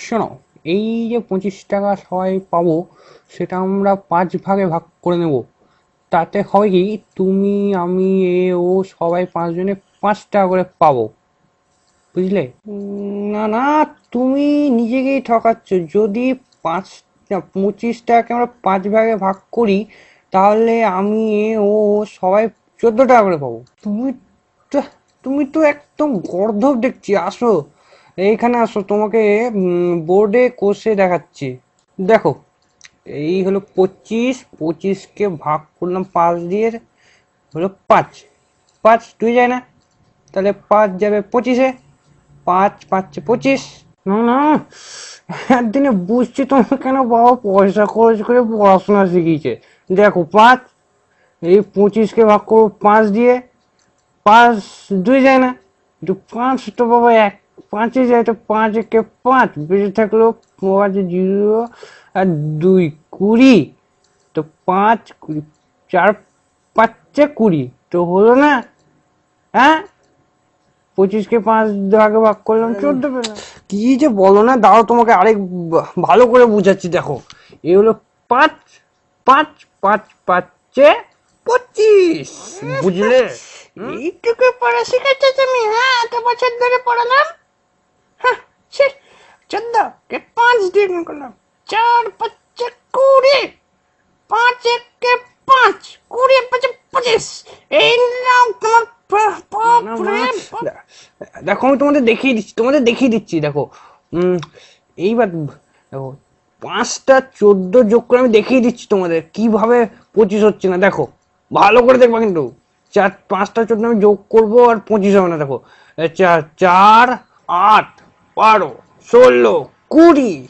শোনো, এই যে 25 টাকা সবাই পাবো, সেটা আমরা 5 ভাগে ভাগ করে নেব। তাতে হয় কি, তুমি আমি এ ও সবাই 5 জনে 5 টাকা করে পাবো, বুঝলে? না না, তুমি নিজেকেই ঠকাচ্ছ। যদি পাঁচ 25 টাকাকে আমরা 5 ভাগে ভাগ করি, তাহলে আমি এ ও সবাই 14 টাকা করে পাবো। তো তুমি তো একদম গর্ধব দেখছি। আসো, এইখানে আসো, তোমাকে বোর্ডে কষে দেখাচ্ছি। দেখো, এই হলো 25, 25কে ভাগ করলাম 5 দিয়ে, হলো 5। 5 2 যায় না, তাহলে 5 যাবে 25-এ। 5 5 25। না না, একদিনে বুঝছি তোমার কেন বাবা পয়সা খরচ করে পড়াশোনা শিখিয়েছে। দেখো, 5, এই 25কে ভাগ করবো 5 দিয়ে। 5 2 যায় না, একটু 5 তো বাবা 5-এ যায়, তো 5 একে 5 বেঁচে থাকলো 5 0 আর 2 20। তো 5 20, 4 5 20, তো হলো না? হ্যাঁ, 25কে 5 ভাগে ভাগ করলাম, 14 পেলাম। কি যে বলো না, দাও তোমাকে আরেক ভালো করে বুঝাচ্ছি। দেখো, এ হলো 5, 5 5 5-এ 25, বুঝলে? এইটুকু পড়া শিখেছো তুমি? হ্যাঁ, এত বছর ধরে পড়ালাম। হ্যাঁ, ছি। 14 কে 5 দিয়ে গুণ করলাম। 4 5 20, 5 1 5, 20 5 25। এই নাও তোমার না না না, বাপরে বাপ। দেখো আমি তোমাদের দেখিয়ে দিচ্ছি, দেখো। উম এইবার দেখো, 5টা 14 যোগ করে আমি দেখিয়ে দিচ্ছি তোমাদের কিভাবে 25 হচ্ছে না। দেখো, ভালো করে দেখবা কিন্তু। 5টা 14 আমি যোগ করব আর 25 হবে না। দেখো, 4 4 8 12 16 20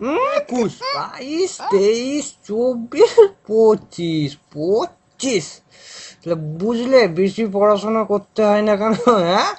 21 22 23 24 25। তাহলে বুঝলে, বেশি পড়াশোনা করতে হয় না কেন, হ্যাঁ?